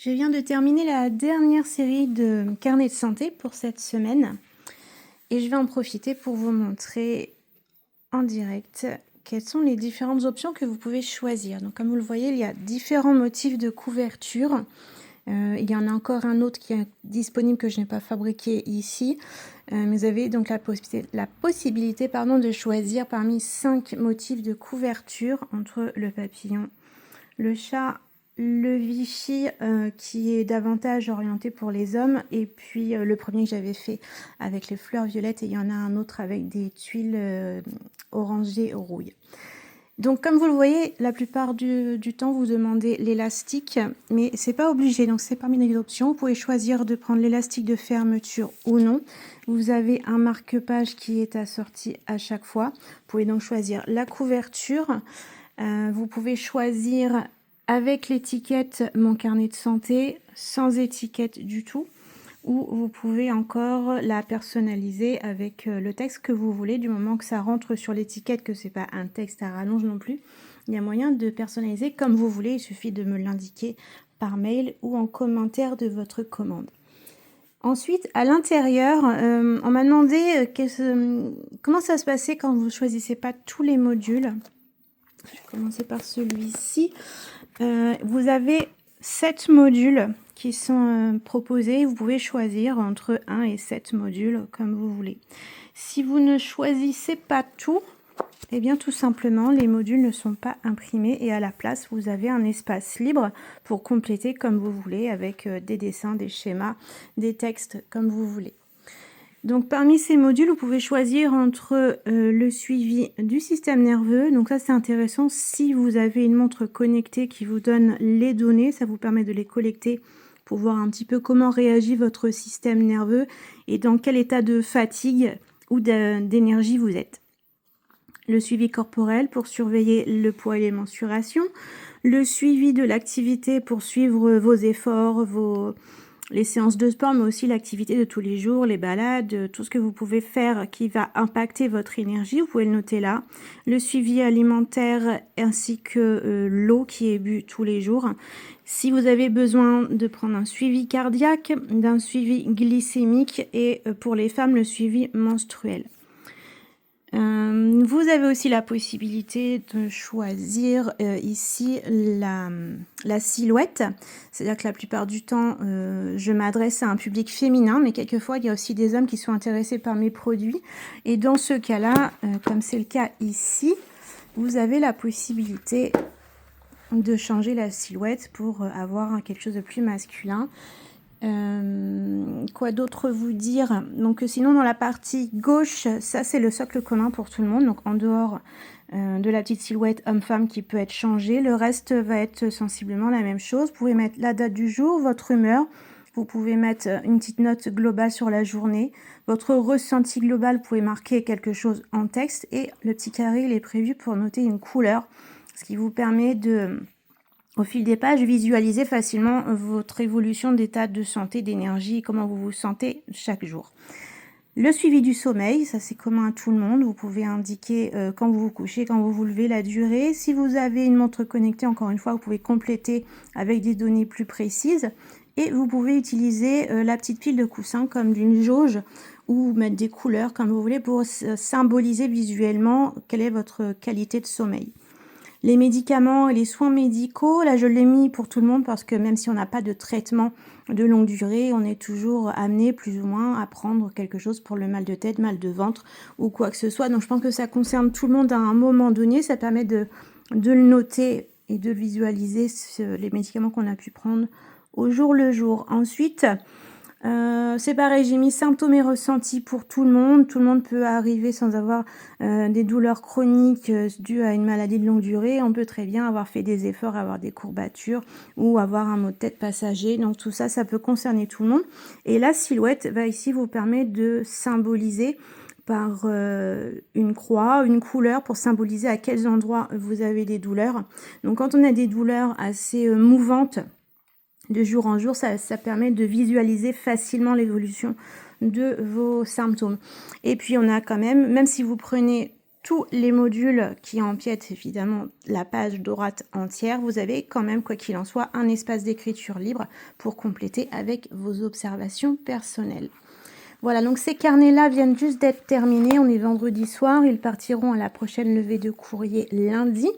Je viens de terminer la dernière série de carnets de santé pour cette semaine et je vais en profiter pour vous montrer en direct quelles sont les différentes options que vous pouvez choisir. Donc comme vous le voyez, il y a différents motifs de couverture. Il y en a encore un autre qui est disponible que je n'ai pas fabriqué ici. Mais vous avez donc la possibilité de choisir parmi 5 motifs de couverture entre le papillon, le chat, le Vichy qui est davantage orienté pour les hommes, et puis le premier que j'avais fait avec les fleurs violettes, et il y en a un autre avec des tuiles orangées rouille. Donc comme vous le voyez, la plupart du temps vous demandez l'élastique, mais c'est pas obligé, donc c'est parmi les options. Vous pouvez choisir de prendre l'élastique de fermeture ou non. Vous avez un marque-page qui est assorti à chaque fois. Vous pouvez donc choisir la couverture. Vous pouvez choisir avec l'étiquette Mon carnet de santé, sans étiquette du tout, ou vous pouvez encore la personnaliser avec le texte que vous voulez, du moment que ça rentre sur l'étiquette, que c'est pas un texte à rallonge non plus. Il y a moyen de personnaliser comme vous voulez, il suffit de me l'indiquer par mail ou en commentaire de votre commande. Ensuite, à l'intérieur, on m'a demandé comment ça se passait quand vous ne choisissez pas tous les modules. Je vais commencer par celui-ci. Vous avez 7 modules qui sont proposés. Vous pouvez choisir entre 1 et 7 modules comme vous voulez. Si vous ne choisissez pas tout, eh bien tout simplement les modules ne sont pas imprimés et à la place vous avez un espace libre pour compléter comme vous voulez avec des dessins, des schémas, des textes comme vous voulez. Donc parmi ces modules, vous pouvez choisir entre le suivi du système nerveux. Donc ça c'est intéressant, si vous avez une montre connectée qui vous donne les données, ça vous permet de les collecter pour voir un petit peu comment réagit votre système nerveux et dans quel état de fatigue ou d'énergie vous êtes. Le suivi corporel pour surveiller le poids et les mensurations. Le suivi de l'activité pour suivre vos efforts, les séances de sport, mais aussi l'activité de tous les jours, les balades, tout ce que vous pouvez faire qui va impacter votre énergie, vous pouvez le noter là. Le suivi alimentaire ainsi que l'eau qui est bu tous les jours. Si vous avez besoin de prendre un suivi cardiaque, d'un suivi glycémique et pour les femmes, le suivi menstruel. Vous avez aussi la possibilité de choisir ici la silhouette, c'est-à-dire que la plupart du temps je m'adresse à un public féminin, mais quelquefois il y a aussi des hommes qui sont intéressés par mes produits, et dans ce cas-là, comme c'est le cas ici, vous avez la possibilité de changer la silhouette pour avoir quelque chose de plus masculin. Quoi d'autre vous dire? Donc sinon dans la partie gauche, ça c'est le socle commun pour tout le monde, donc en dehors de la petite silhouette homme-femme qui peut être changée, le reste va être sensiblement la même chose. Vous pouvez mettre la date du jour, votre humeur, vous pouvez mettre une petite note globale sur la journée, votre ressenti global, vous pouvez marquer quelque chose en texte, et le petit carré il est prévu pour noter une couleur, ce qui vous permet de, au fil des pages, visualisez facilement votre évolution d'état de santé, d'énergie, comment vous vous sentez chaque jour. Le suivi du sommeil, ça c'est commun à tout le monde. Vous pouvez indiquer quand vous vous couchez, quand vous vous levez, la durée. Si vous avez une montre connectée, encore une fois, vous pouvez compléter avec des données plus précises. Et vous pouvez utiliser la petite pile de coussins comme d'une jauge ou mettre des couleurs comme vous voulez pour symboliser visuellement quelle est votre qualité de sommeil. Les médicaments et les soins médicaux, là je l'ai mis pour tout le monde parce que même si on n'a pas de traitement de longue durée, on est toujours amené plus ou moins à prendre quelque chose pour le mal de tête, mal de ventre ou quoi que ce soit. Donc je pense que ça concerne tout le monde à un moment donné, ça permet de le noter et de visualiser les médicaments qu'on a pu prendre au jour le jour. Ensuite, c'est pareil, j'ai mis symptômes et ressentis pour tout le monde. Tout le monde peut arriver sans avoir des douleurs chroniques dues à une maladie de longue durée. On peut très bien avoir fait des efforts, avoir des courbatures ou avoir un maux de tête passager. Donc tout ça, ça peut concerner tout le monde. Et la silhouette va ici vous permettre de symboliser par une croix, une couleur pour symboliser à quels endroits vous avez des douleurs. Donc quand on a des douleurs assez mouvantes, de jour en jour, ça permet de visualiser facilement l'évolution de vos symptômes. Et puis on a quand même si vous prenez tous les modules qui empiètent évidemment la page dorate entière, vous avez quand même, quoi qu'il en soit, un espace d'écriture libre pour compléter avec vos observations personnelles. Voilà, donc ces carnets-là viennent juste d'être terminés. On est vendredi soir, ils partiront à la prochaine levée de courrier lundi.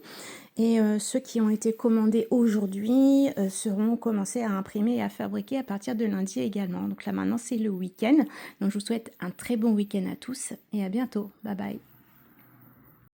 Et ceux qui ont été commandés aujourd'hui seront commencés à imprimer et à fabriquer à partir de lundi également. Donc là maintenant c'est le week-end. Donc je vous souhaite un très bon week-end à tous et à bientôt. Bye bye.